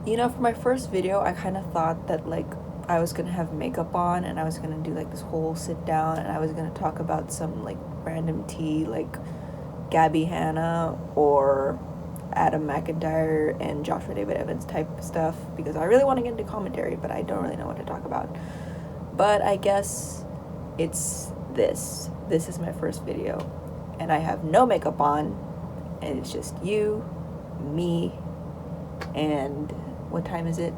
You know, for my first video, I kind of thought that like I was gonna have makeup on and I was gonna do like this whole sit down and I was gonna talk about some like random tea like Gabby Hanna or Adam McIntyre and Joshua David Evans type stuff because I really want to get into commentary, but I don't really know what to talk about. But I guess it's this. This is my first video, and I have no makeup on, and it's just you, me, and what time is it?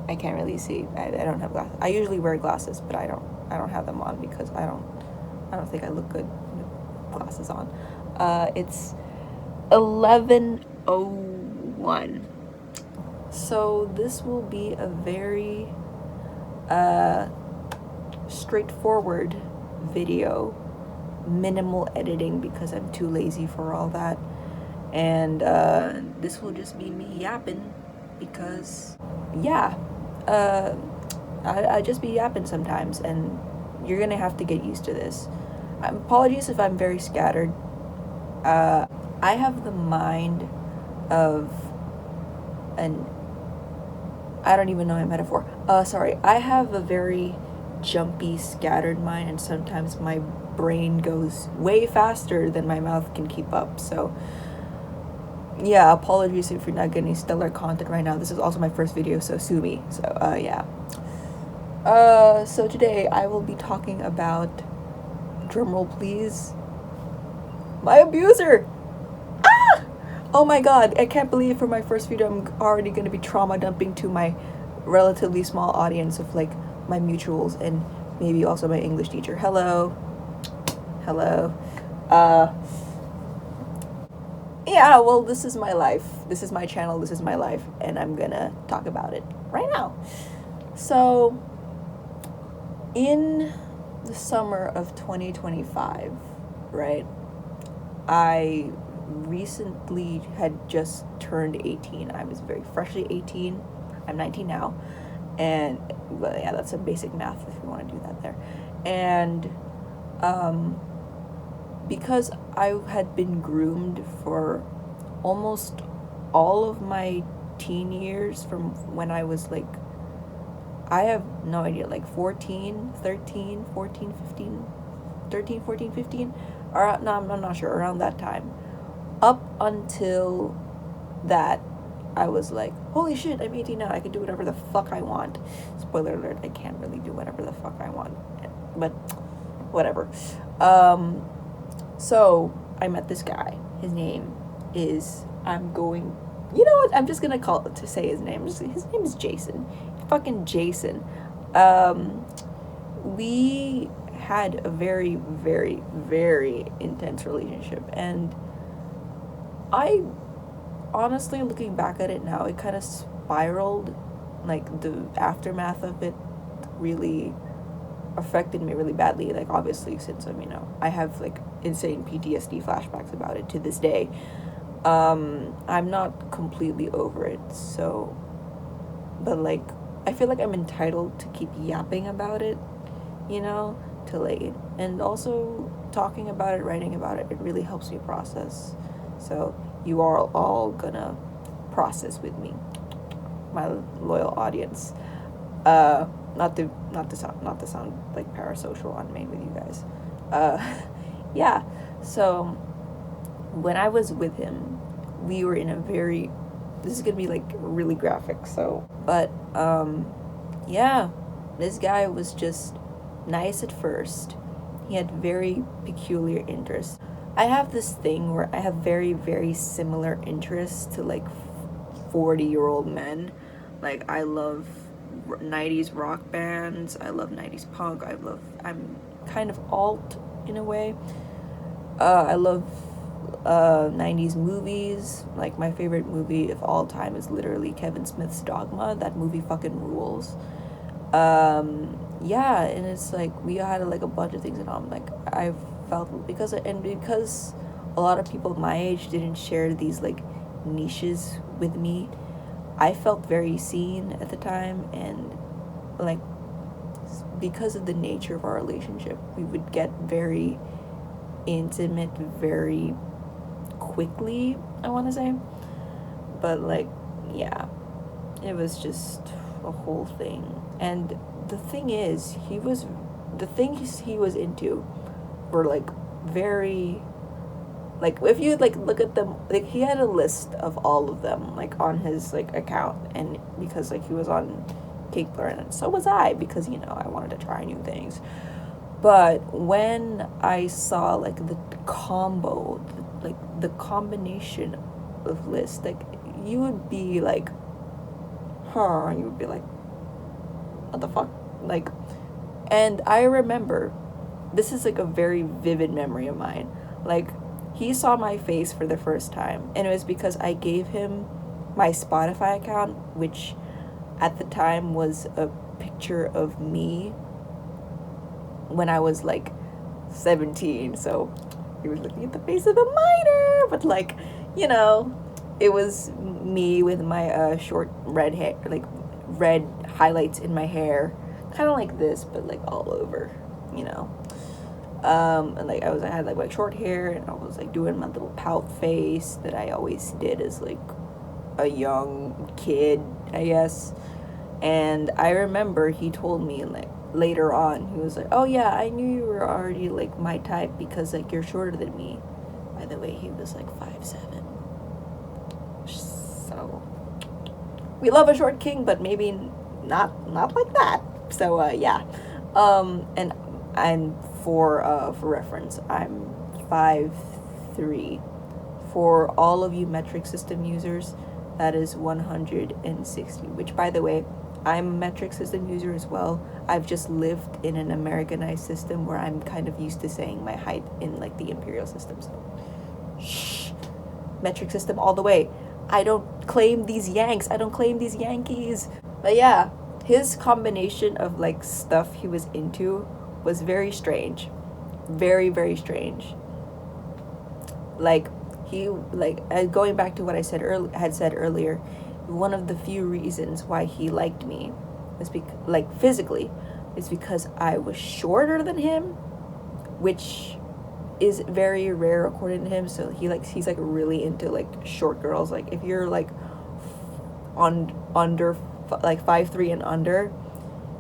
I can't really see. I don't have glasses. I usually wear glasses, but I don't have them on because I don't think I look good with glasses on. It's 11:01. So this will be a very straightforward video, minimal editing because I'm too lazy for all that. And this will just be me yapping because, yeah, I just be yapping sometimes, and you're gonna have to get used to this. Apologies if I'm very scattered. I have the mind of an, I don't even know my metaphor. Sorry, I have a very jumpy, scattered mind, and sometimes my brain goes way faster than my mouth can keep up. So, yeah, apologies if you're not getting stellar content right now. This is also my first video, so sue me. So, yeah. So today I will be talking about, drumroll please, my abuser. Ah! Oh my god, I can't believe for my first video I'm already going to be trauma dumping to my relatively small audience of like my mutuals and maybe also my English teacher. Hello. Yeah, well, this is my life. This is my channel. This is my life. And I'm gonna talk about it right now. So, in the summer of 2025, right, I recently had just turned 18. I was very freshly 18. I'm 19 now. And, well, yeah, that's some basic math if you want to do that there. And, because I had been groomed for almost all of my teen years from when I was like, I have no idea, like 14, 13, 14, 15, 13, 14, 15, or no, I'm not sure, around that time. Up until that, I was like, holy shit, I'm 18 now, I can do whatever the fuck I want. Spoiler alert, I can't really do whatever the fuck I want, but whatever. So I met this guy. His name is, you know what? I'm just gonna say his name. His name is Jason. Fucking Jason. We had a very, very, very intense relationship, and I honestly, looking back at it now, it kind of spiraled. Like the aftermath of it really affected me really badly, like obviously since I have like insane PTSD flashbacks about it to this day. I'm not completely over it, so, but like I feel like I'm entitled to keep yapping about it, to like, and also talking about it, writing about it, it really helps me process. So you are all gonna process with me, my loyal audience. Not to sound like parasocial on Maine with you guys. Yeah. So when I was with him, we were in a very, this is gonna be like really graphic. So, but yeah, this guy was just nice at first. He had very peculiar interests. I have this thing where I have very, very similar interests to like 40-year-old men. Like I love 90s rock bands, I love 90s punk, I'm kind of alt in a way. I love 90s movies. Like my favorite movie of all time is literally Kevin Smith's Dogma. That movie fucking rules. Yeah, and it's like we had like a bunch of things, and I'm like, I felt because a lot of people my age didn't share these like niches with me, I felt very seen at the time, and like because of the nature of our relationship, we would get very intimate very quickly, I want to say. But like, yeah, It was just a whole thing. And the thing is, the things he was into were like very, like if you like look at them, like he had a list of all of them like on his like account, and because like he was on Kickler, and so was I, because you know I wanted to try new things. But when I saw like the combo, like the combination of lists, like you would be like, huh? You would be like, what the fuck? Like, and I remember, this is like a very vivid memory of mine. Like, he saw my face for the first time, and it was because I gave him my Spotify account, which at the time was a picture of me when I was like 17. So he was looking at the face of a minor, but like, you know, it was me with my short red hair, like red highlights in my hair, kind of like this, but like all over, you know. And like I had like short hair, and I was like doing my little pout face that I always did as like a young kid, I guess. And I remember he told me like later on, he was like, oh yeah, I knew you were already like my type because like you're shorter than me. By the way, he was like 5'7". So we love a short king, but maybe not like that. So yeah. And for reference, I'm 5'3". For all of you metric system users, that is 160, which by the way, I'm a metric system user as well. I've just lived in an Americanized system where I'm kind of used to saying my height in like the imperial system. So shh, metric system all the way. I don't claim these Yanks. I don't claim these Yankees. But yeah, his combination of like stuff he was into was very strange. Very, very strange. Like, he, like, going back to what I said earlier, one of the few reasons why he liked me was like physically, is because I was shorter than him, which is very rare according to him. So he's like really into like short girls. Like if you're like under like 5'3" and under,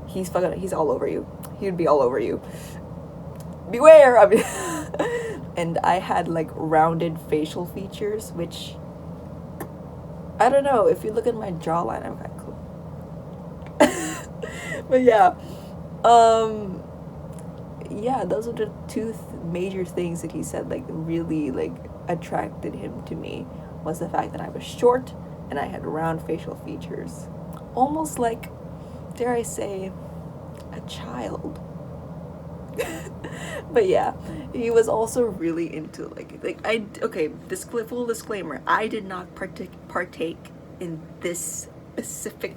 he's all over you. He would be all over you. Beware. I mean, and I had like rounded facial features, which I don't know, if you look at my jawline, I'm kind of cool. But yeah, yeah, those are the two major things that he said like really like attracted him to me, was the fact that I was short and I had round facial features, almost like, dare I say, a child. But yeah, he was also really into full disclaimer, I did not partake in this specific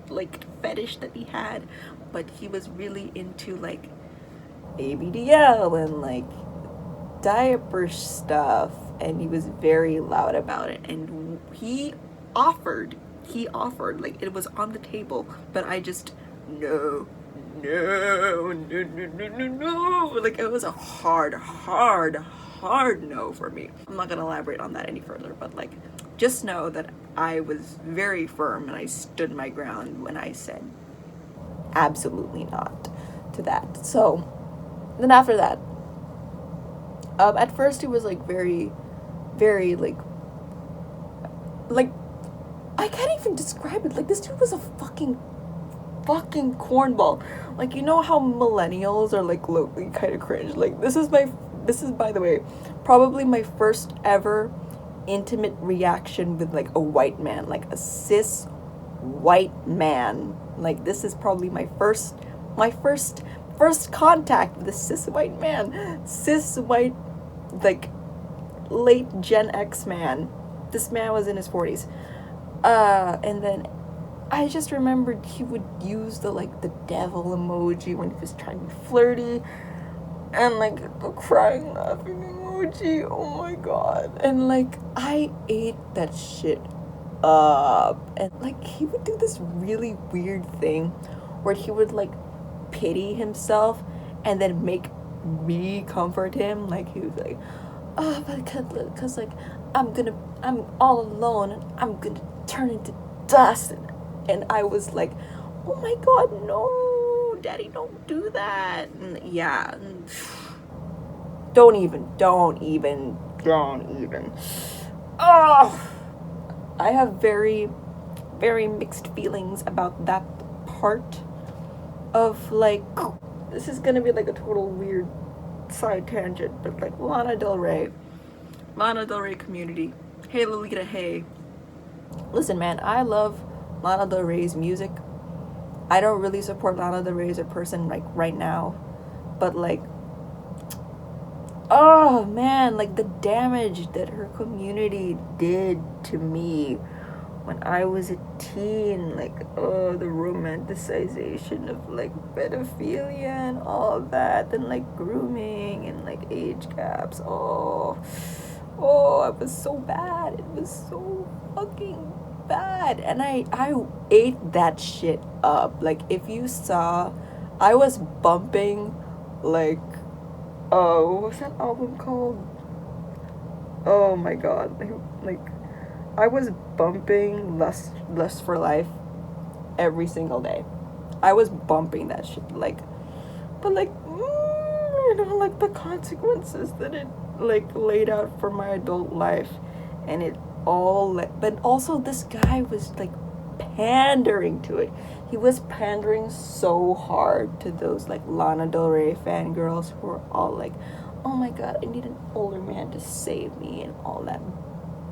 like fetish that he had, but he was really into like ABDL and like diaper stuff, and he was very loud about it, and he offered like it was on the table, but I just no, like it was a hard no for me. I'm not gonna elaborate on that any further, but like just know that I was very firm and I stood my ground when I said absolutely not to that. So then after that, at first he was like very like I can't even describe it. Like, this dude was a fucking cornball. Like, you know how millennials are like locally kind of cringe. Like, this is by the way probably my first ever intimate reaction with like a white man, like a cis white man. Like, this is probably my first contact with a cis white man, cis white, like late Gen X man. This man was in his 40s. And then I just remembered he would use the devil emoji when he was trying to be flirty, and like the crying laughing emoji. Oh my god. And like I ate that shit up. And like he would do this really weird thing where he would like pity himself and then make me comfort him. Like he was like, oh, but because like I'm all alone and I'm gonna turn into dust and And I was like, oh my god, no, daddy, don't do that. And yeah, don't even. Oh, I have very, very mixed feelings about that part of like, this is gonna be like a total weird side tangent, but like Lana Del Rey community. Hey Lolita, hey. Listen, man, I love Lana Del Rey's music. I don't really support Lana Del Rey as a person like right now, but like, oh man, like the damage that her community did to me when I was a teen, like, oh, the romanticization of like pedophilia and all that, and like grooming and like age gaps. Oh, it was so bad. It was so fucking bad. And I ate that shit up. Like, if you saw, I was bumping, like, oh, what was that album called? Oh my god. Like I was bumping Lust for Life every single day. I was bumping that shit. Like, but like, like the consequences that it like laid out for my adult life, and it all. But also, this guy was like pandering to it. He was pandering so hard to those like Lana Del Rey fangirls who were all like, "Oh my god, I need an older man to save me," and all that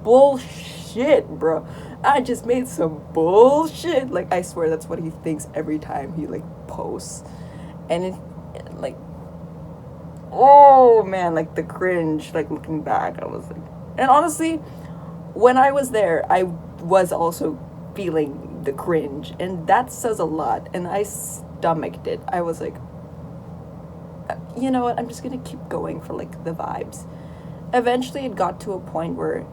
bullshit, bro. I just made some bullshit. Like, I swear that's what he thinks every time he like posts, and it like, oh man, like the cringe. Like, looking back, I was like, and honestly, when I was there, I was also feeling the cringe, and that says a lot. And I stomached it. I was like, you know what? I'm just gonna keep going for like the vibes. Eventually, it got to a point where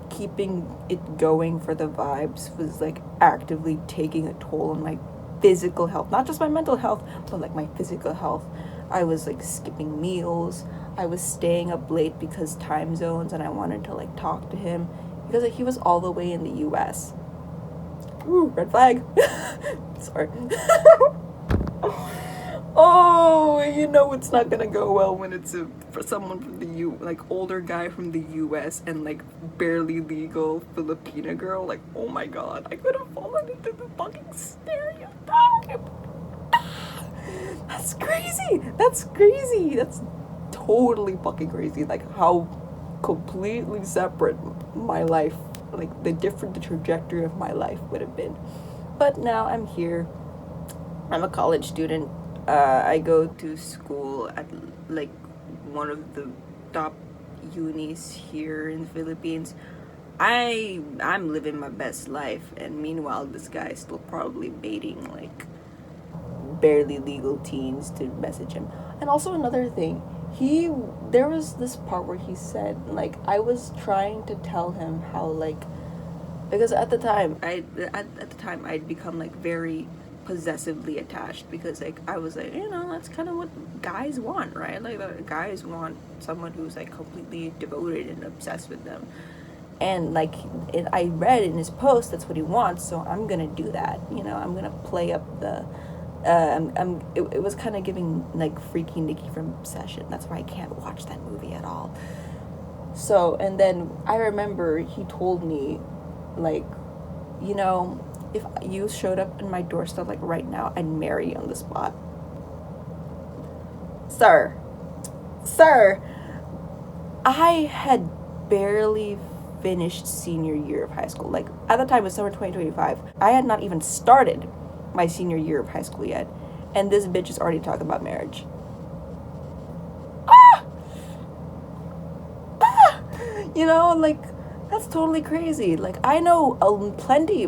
keeping it going for the vibes was like actively taking a toll on my physical health, not just my mental health, but like my physical health. I was like skipping meals. I was staying up late because time zones, and I wanted to like talk to him because like, he was all the way in the US. Ooh, red flag. Sorry. Oh, you know it's not gonna go well when it's for someone from the like older guy from the US and like barely legal Filipina girl. Like, oh my god, I could have fallen into the fucking stereotype. That's crazy. That's crazy. That's totally fucking crazy. Like, how completely separate my life, like the trajectory of my life would have been. But now I'm here. I'm a college student. I go to school at like one of the top unis here in the Philippines. I'm living my best life, and meanwhile this guy is still probably baiting like barely legal teens to message him. And also another thing, there was this part where he said like, I was trying to tell him how like, because at the time I'd become like very possessively attached, because like I was like, that's kind of what guys want, right? Like, guys want someone who's like completely devoted and obsessed with them, and like I read in his post that's what he wants, so I'm gonna do that. I'm gonna play up the it was kind of giving like Freaky Nicky from Obsession. That's why I can't watch that movie at all. So, and then I remember he told me like, if you showed up in my doorstep like right now, I'd marry you on the spot. Sir, I had barely finished senior year of high school. Like, at the time it was summer 2025. I had not even started my senior year of high school yet, and this bitch is already talking about marriage. Like, that's totally crazy. Like, I know plenty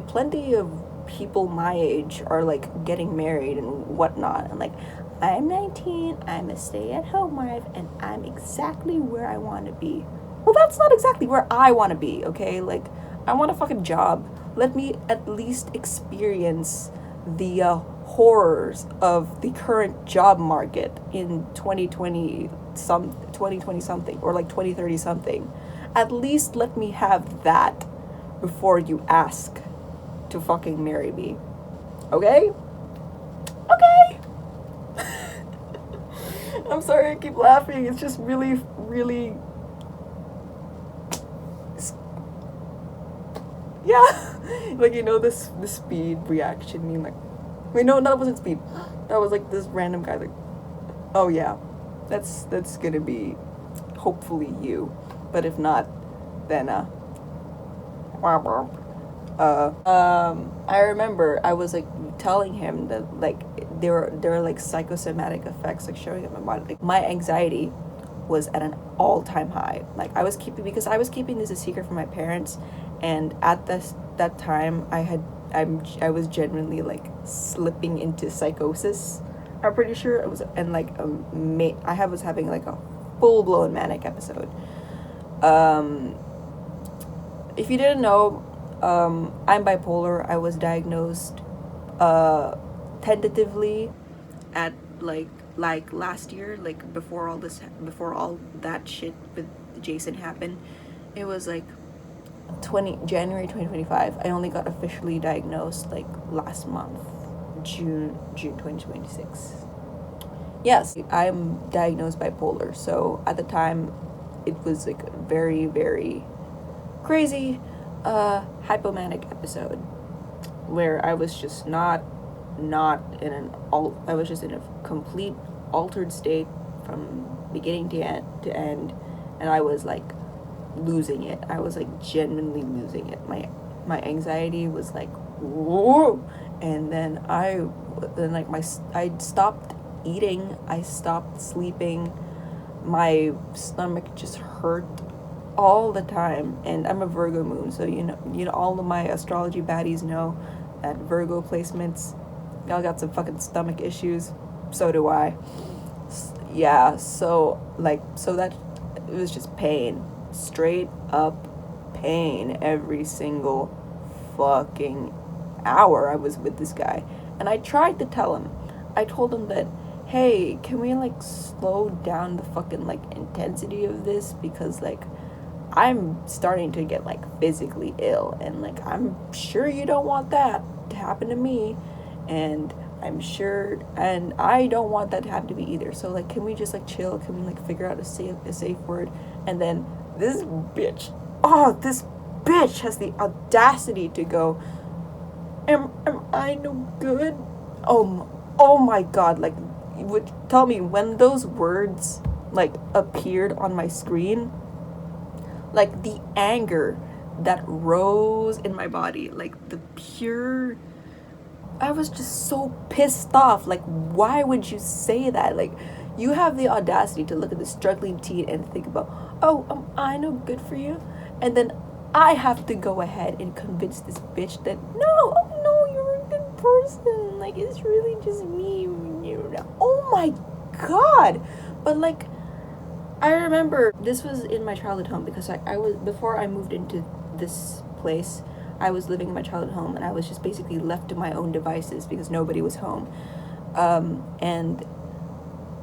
of people my age are like getting married and whatnot, and like, I'm 19, I'm a stay-at-home wife, and I'm exactly where I want to be. Well, that's not exactly where I want to be, okay? Like, I want a fucking job. Let me at least experience the horrors of the current job market in 2020 something, or like 2030 something. At least let me have that before you ask to fucking marry me. Okay? Okay! I'm sorry I keep laughing. It's just really, really... Yeah! Like, you know, this speed reaction meme, like... Wait, no, that wasn't speed. That was, like, this random guy, like... Oh, yeah. That's gonna be... hopefully you. But if not, then, I remember I was like telling him that like there were like psychosomatic effects like showing up in my body. Like my anxiety was at an all-time high. Like I was keeping this a secret from my parents, and at that time I was genuinely like slipping into psychosis. I'm pretty sure it was, and like I was having like a full-blown manic episode. If you didn't know, I'm bipolar. I was diagnosed tentatively at like last year, like before all that shit with Jason happened. It was like January 2025. I only got officially diagnosed like last month, June 2026. Yes, I'm diagnosed bipolar. So at the time, it was like very, very crazy hypomanic episode where I was just not in I was just in a complete altered state from beginning to end, and I was like losing it. I was like genuinely losing it. My anxiety was like whoa, and then I stopped eating, I stopped sleeping, my stomach just hurt all the time. And I'm a Virgo moon, so you know all of my astrology baddies know that Virgo placements, y'all got some fucking stomach issues. So do I. Yeah, so that it was just pain, straight up pain every single fucking hour I was with this guy. And I tried to tell him, I told him that, hey, can we like slow down the fucking like intensity of this, because like I'm starting to get like physically ill, and like I'm sure you don't want that to happen to me, and I'm sure, and I don't want that to happen to me either. So like, can we just like chill? Can we like figure out a safe word? And then this bitch has the audacity to go, am I no good? Oh my god, like, would tell me when those words like appeared on my screen, like the anger that rose in my body, like the pure, I was just so pissed off. Like, why would you say that? Like, you have the audacity to look at the struggling teen and think about, oh, I no good for you, and then I have to go ahead and convince this bitch that no, you're a good person. Like, it's really just me. Oh my god. But like, I remember this was in my childhood home, because I was, before I moved into this place, I was living in my childhood home, and I was just basically left to my own devices because nobody was home. And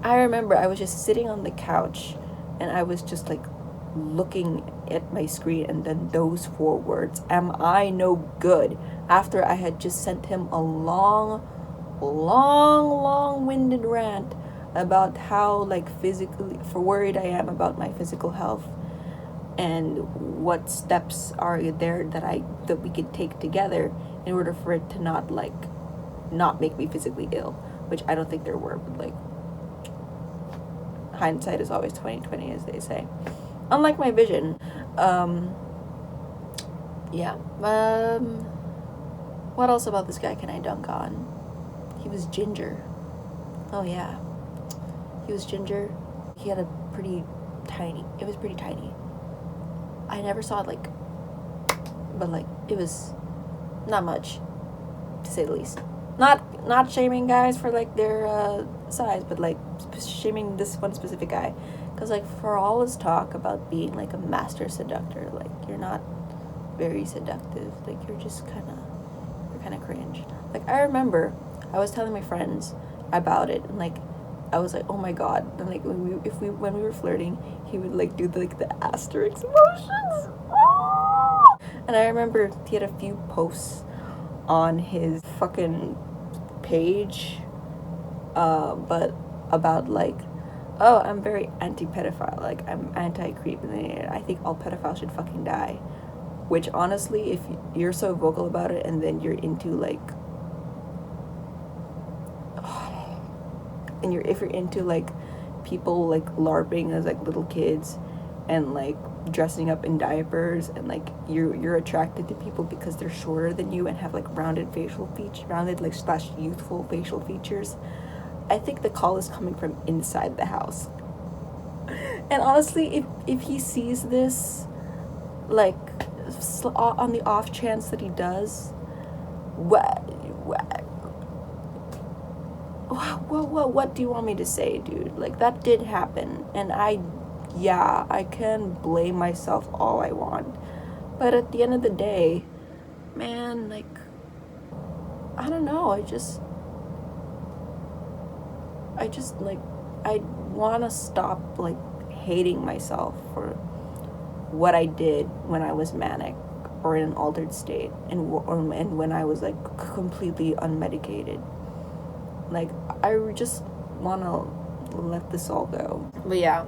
I remember I was just sitting on the couch, and I was just like looking at my screen, and then those 4 words, am I no good, after I had just sent him a long-winded rant about how like physically worried I am about my physical health, and what steps are there that we could take together in order for it to not make me physically ill, which I don't think there were, but like, hindsight is always 20/20, as they say, unlike my vision. What else about this guy can I dunk on? He was ginger. Oh yeah, he was ginger. He had it was pretty tiny. I never saw it but like, it was not much, to say the least. Not shaming guys for like their size, but like shaming this one specific guy, because like, for all his talk about being like a master seductor, like, you're not very seductive. Like, you're kind of cringe. Like, I remember I was telling my friends about it, and like, I was like, oh my god. And like, when we were flirting, he would like do the asterisk motions. And I remember he had a few posts on his fucking page, but about like, oh, I'm very anti-pedophile, like I'm anti-creep, and I think all pedophiles should fucking die. Which honestly, if you're so vocal about it, and then you're into like, and if you're into like people like LARPing as like little kids, and like dressing up in diapers, and like you're attracted to people because they're shorter than you and have like rounded like slash youthful facial features, I think the call is coming from inside the house. And honestly, if he sees this, like, on the off chance that he does, what do you want me to say, dude? Like, that did happen, and I can blame myself all I want, but at the end of the day, man, like, I don't know, I just like, I want to stop like hating myself for what I did when I was manic or in an altered state, and when I was like completely unmedicated. Like, I just want to let this all go. But yeah,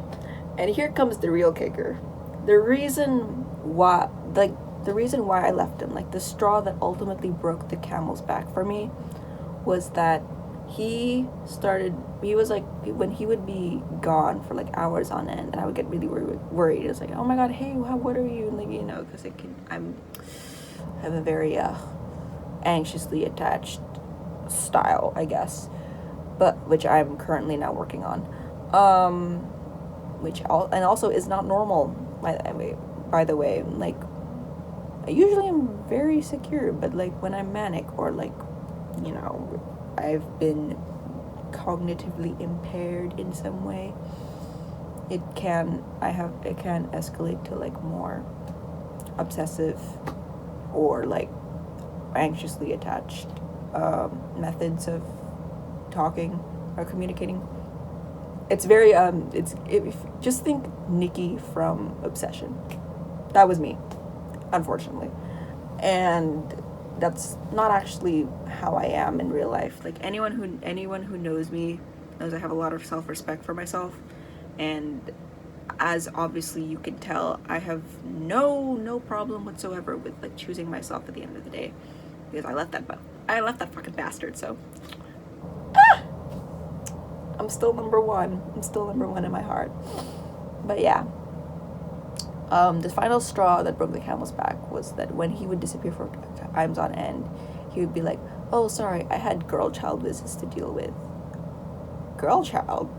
and here comes the real kicker. The reason why I left him, like the straw that ultimately broke the camel's back for me, was that he was like, when he would be gone for like hours on end, and I would get really worried. It was like, oh my god, hey, what are you, like, you know, because I have a very anxiously attached style, I guess, but which I'm currently now working on, and also is not normal, by the way. Like, I usually am very secure, but like when I'm manic, or like, you know, I've been cognitively impaired in some way, it can escalate to like more obsessive or like anxiously attached methods of talking or communicating. It's very just think Nikki from Obsession. That was me, unfortunately. And that's not actually how I am in real life. Like, anyone who knows me knows I have a lot of self-respect for myself, and as obviously you can tell, I have no problem whatsoever with like choosing myself at the end of the day, because I left that fucking bastard. So I'm still number one. I'm still number one in my heart. But yeah. The final straw that broke the camel's back was that when he would disappear for times on end, he would be like, oh, sorry, I had girl child business to deal with. Girl child?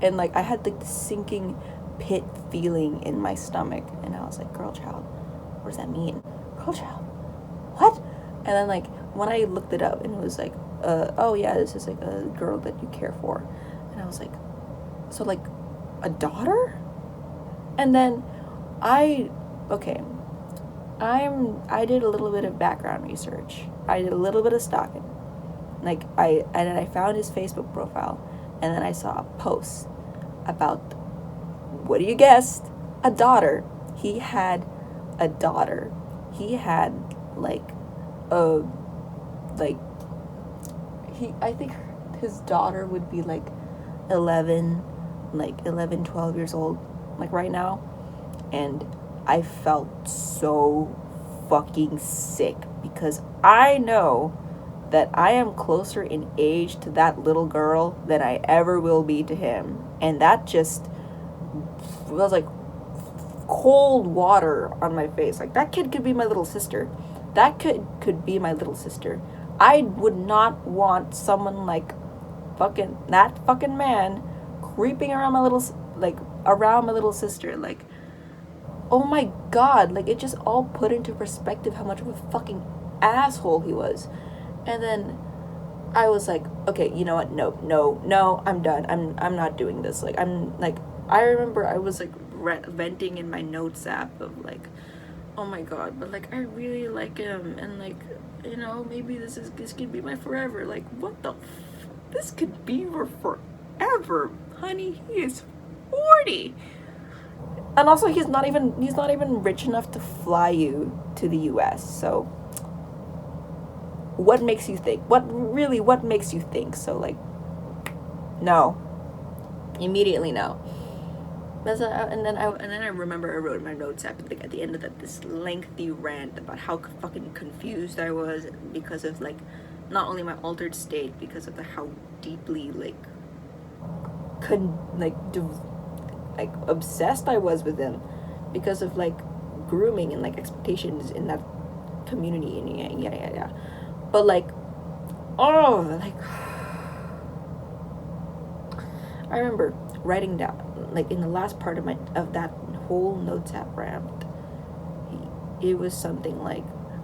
And like, I had like the sinking pit feeling in my stomach, and I was like, girl child? What does that mean? Girl child? What? And then like, when I looked it up, and it was like, oh yeah, this is like a girl that you care for. And I was like, so like, a daughter? And then I did a little bit of background research. I did a little bit of stalking. Like, and then I found his Facebook profile, and then I saw a post about, what do you guess? A daughter. He had a daughter. He had I think his daughter would be like 11, 12 years old, like right now. And I felt so fucking sick, because I know that I am closer in age to that little girl than I ever will be to him. And that just was like cold water on my face. Like, that kid could be my little sister. That could be my little sister. I would not want someone like that fucking man creeping around my little sister. Like, oh my god, like, it just all put into perspective how much of a fucking asshole he was. And then I was like, okay, you know what, no, I'm done, I'm not doing this. Like, I remember I was like venting in my notes app of like, oh my god, but like, I really like him, and like, you know, maybe this could be my forever. Like, what the this could be your forever, honey. He is 40. And also, he's not even rich enough to fly you to the US. So what makes you think? What makes you think? So like, no, immediately no. And then I remember I wrote in my notes at the end of that this lengthy rant about how fucking confused I was because of like not only my altered state, because of how deeply like obsessed I was with him, because of like grooming and like expectations in that community and yada. But like, oh, like I remember writing down like in the last part of that whole notes app rant, it was something like,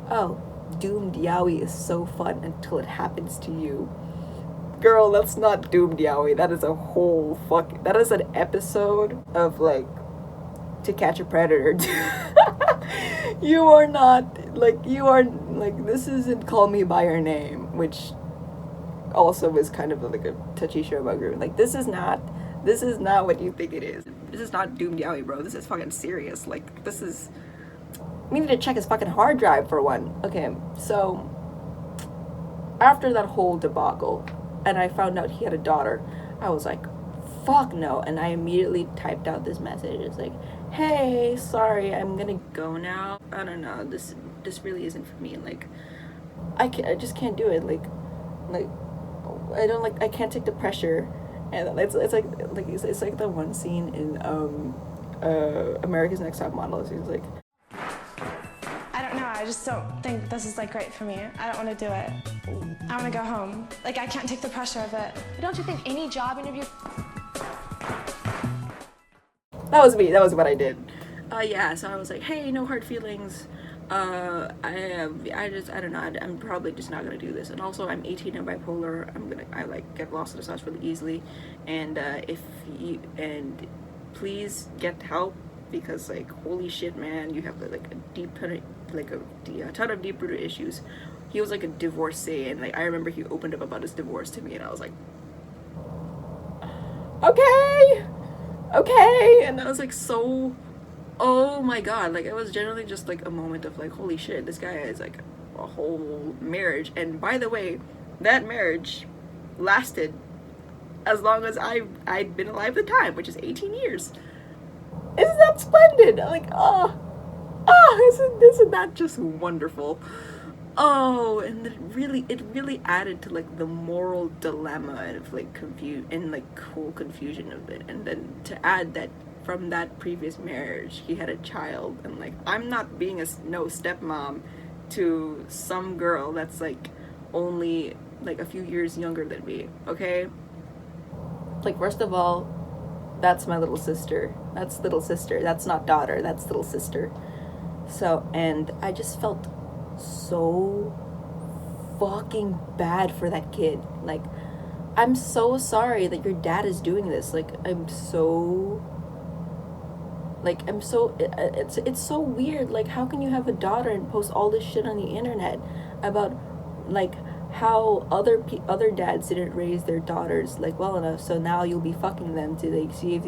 oh, doomed yaoi is so fun until it happens to you. Girl, that's not doomed yaoi. That is a whole that is an episode of like To Catch a Predator. You are not like, you are like, this isn't Call Me by Your Name, which also is kind of like a touchy show about grooming. Like, this is not what you think it is. This is not doomed yaoi, bro. This is fucking serious. Like, this is, we need to check his fucking hard drive for one. Okay, so after that whole debacle and I found out he had a daughter, I was like, fuck no. And I immediately typed out this message. It's like, hey, sorry, I'm gonna go now. I don't know, this really isn't for me. Like, I just can't do it. Like I can't take the pressure. And it's like the one scene in America's Next Top Model. It's like, I don't know, I just don't think this is like great for me. I don't want to do it. I want to go home. Like, I can't take the pressure of it. But don't you think any job interview... That was me. That was what I did. Yeah, so I was like, hey, no hard feelings. I don't know. I'm probably just not gonna do this. And also, I'm 18 and bipolar. I like get lost in the sauce really easily. And please get help, because like, holy shit, man, you have like a ton of deep rooted issues. He was like a divorcee, and like I remember he opened up about his divorce to me, and I was like, okay, and I was like, so, oh my god, like it was generally just like a moment of like, holy shit, this guy is like a whole marriage. And by the way, that marriage lasted as long as I'd been alive at the time, which is 18 years. Isn't that splendid? Like, isn't that just wonderful? Oh, and it really added to like the moral dilemma and like whole confusion of it. And then to add that from that previous marriage he had a child, and like, I'm not being no stepmom to some girl that's like only like a few years younger than me, okay? Like, first of all, that's my little sister. That's little sister. That's not daughter. That's little sister. So, and I just felt so fucking bad for that kid. Like, I'm so sorry that your dad is doing this. Like, it's so so weird. Like, how can you have a daughter and post all this shit on the internet about like how other dads didn't raise their daughters like well enough, so now you'll be fucking them to like see if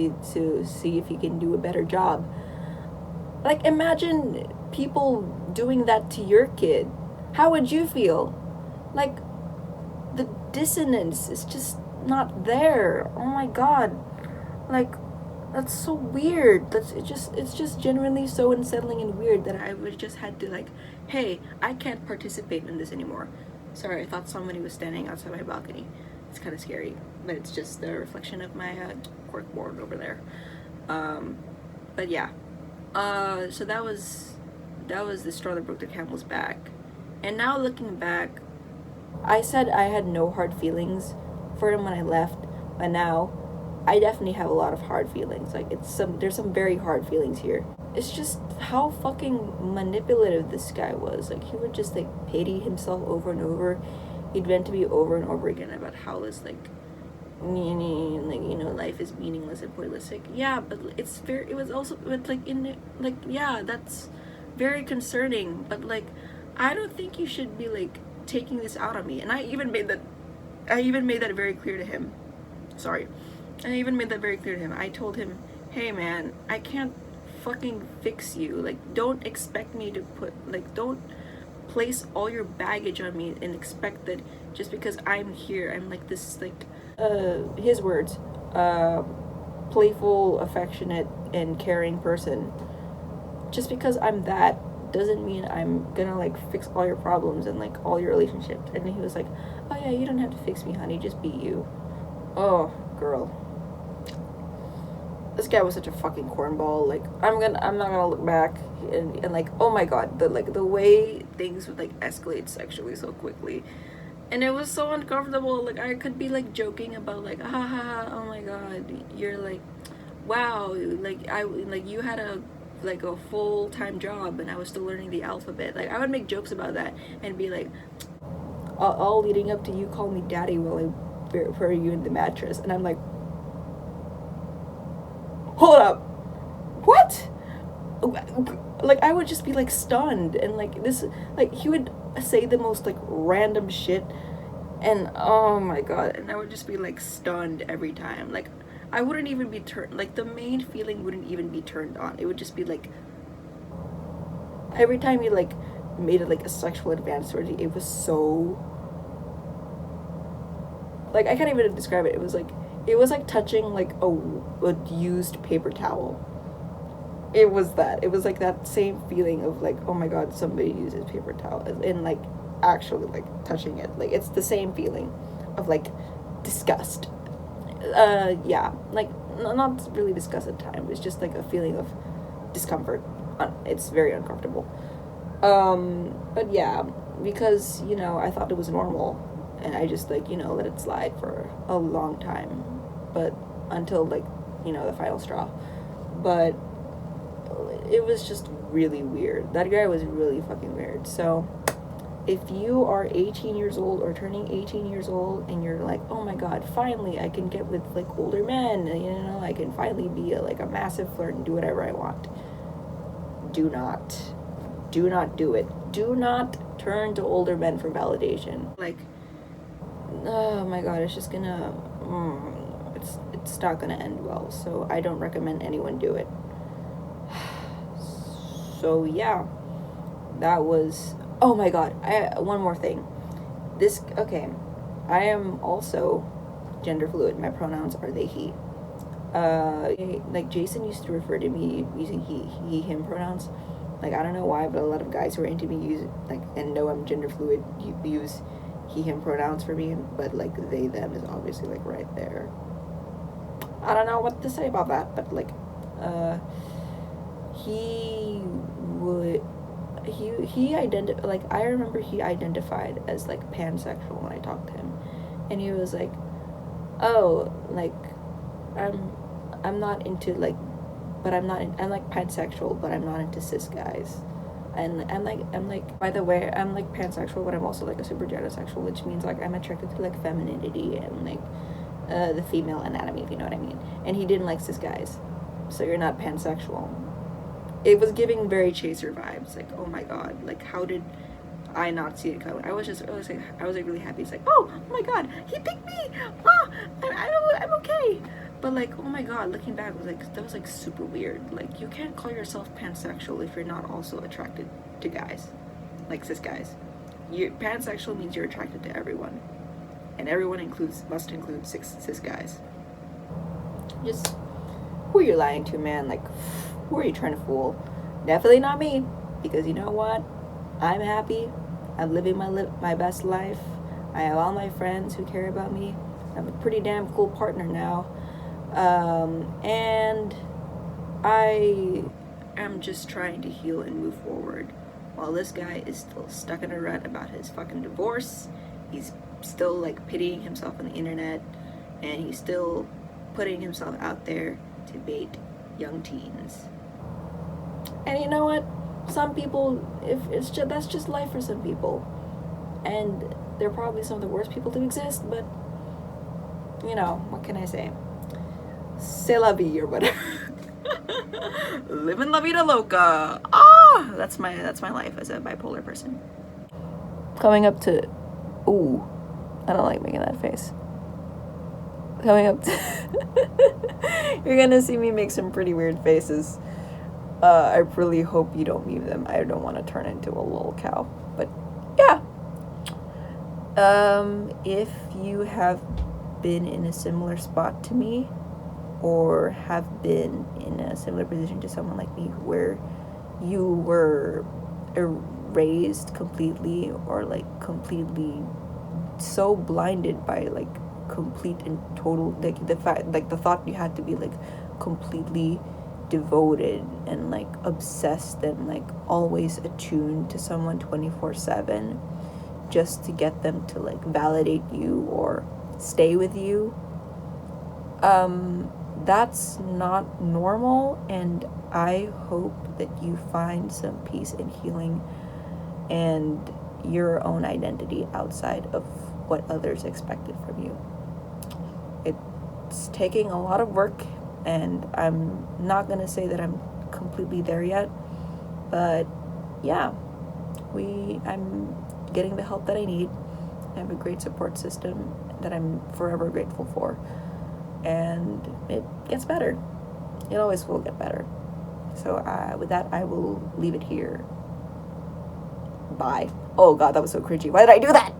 you can do a better job. Like, imagine people doing that to your kid. How would you feel? Like, the dissonance is just not there. Oh my god. Like, that's so weird. It's just genuinely so unsettling and weird that I was just had to like, hey, I can't participate in this anymore. Sorry, I thought somebody was standing outside my balcony. It's kind of scary, but it's just the reflection of my cork board over there. But yeah. So that was the straw that broke the camel's back. And now looking back, I said I had no hard feelings for him when I left, but now I definitely have a lot of hard feelings. Like, there's some very hard feelings here. It's just how fucking manipulative this guy was. Like, he would just like pity himself over and over. He'd vent to me over and over again about how this like life is meaningless and pointless. Like, yeah, but it was also like yeah, that's very concerning, but like, I don't think you should be like taking this out on me. And I even made that very clear to him. I told him, hey man, I can't fucking fix you. Like, don't expect me to place all your baggage on me and expect that just because I'm here, I'm like this, like, his words, playful, affectionate, and caring person. Just because I'm that doesn't mean I'm gonna like fix all your problems and like all your relationships. And he was like, oh yeah, you don't have to fix me, honey, just be you. Oh, girl. This guy was such a fucking cornball. Like, I'm not gonna look back and like, oh my god, the way things would like escalate sexually so quickly. And it was so uncomfortable. Like, I could be like joking about like, ha ha ha, oh my god, you're like, wow, like you had a full-time job and I was still learning the alphabet. Like, I would make jokes about that and be like, all leading up to you call me daddy while I bury you in the mattress. And I'm like, hold up, what? Like, I would just be like stunned, and like this, like, he would say the most like random shit, and oh my god, and I would just be like stunned every time. Like, I wouldn't even be turned, like, the main feeling wouldn't even be turned on. It would just be like, every time he like made it like a sexual advance towards you, it was so, like, I can't even describe it. It was like touching like a used paper towel. It was that. It was like that same feeling of like, oh my god, somebody uses paper towel, and like actually like touching it. Like, it's the same feeling of like disgust. Yeah, like, not really disgust at times. It's just like a feeling of discomfort. It's very uncomfortable. But yeah, because, you know, I thought it was normal, and I just like, you know, let it slide for a long time, but until like, you know, the final straw. But it was just really weird. That guy was really fucking weird. So if you are 18 years old or turning 18 years old and you're like, oh my god, finally I can get with like older men, you know, I can finally be a massive flirt and do whatever I want, do not do it. Do not turn to older men for validation. Like, oh my god, it's just gonna it's not gonna end well. So I don't recommend anyone do it. So yeah, that was, oh my god, one more thing. Okay, I am also gender fluid. My pronouns are they, he. Like, Jason used to refer to me using he, him pronouns. Like, I don't know why, but a lot of guys who are into me use, like, and know I'm gender fluid, use he, him pronouns for me, but like they, them is obviously like right there. I don't know what to say about that, but like, I remember he identified as like pansexual when I talked to him, and he was like, oh, like, I'm not into like, but I'm like pansexual, but I'm not into cis guys. And I'm like, by the way, I'm like pansexual, but I'm also like a super gendersexual, which means like I'm attracted to like femininity and like the female anatomy, if you know what I mean. And he didn't like cis guys, so you're not pansexual. It was giving very chaser vibes. Like, oh my god, like, how did I not see it coming? I was like really happy. It's like, oh my god, he picked me. Ah, I'm okay. But like, oh my god, looking back, that was like super weird. Like, you can't call yourself pansexual if you're not also attracted to guys, like cis guys. Pansexual means you're attracted to everyone, and everyone must include cis guys. Just, who are you lying to, man? Like, who are you trying to fool? Definitely not me, because you know what? I'm happy. I'm living my best life. I have all my friends who care about me. I have a pretty damn cool partner now. And I am just trying to heal and move forward, while this guy is still stuck in a rut about his fucking divorce. He's still like pitying himself on the internet, and he's still putting himself out there to bait young teens. And you know what? Some people, that's just life for some people, and they're probably some of the worst people to exist. But you know, what can I say? C'est la vie, or whatever. Living la vida loca. Ah, that's my life as a bipolar person. Coming up to, ooh, I don't like making that face. Coming up to, you're gonna see me make some pretty weird faces. I really hope you don't mute them. I don't want to turn into a lol cow, but If you have been in a similar spot to me, or have been in a similar position to someone like me where you were erased completely, or like completely so blinded by like complete and total, like the fact, like the thought you had to be like completely devoted and like obsessed and like always attuned to someone 24/7 just to get them to like validate you or stay with you. That's not normal, and I hope that you find some peace and healing and your own identity outside of what others expected from you. It's taking a lot of work, and I'm not gonna say that I'm completely there yet, but yeah, I'm getting the help that I need. I have a great support system that I'm forever grateful for, and it gets better. It always will get better. So with that, I will leave it here. Bye. Oh god, that was so cringy. Why did I do that?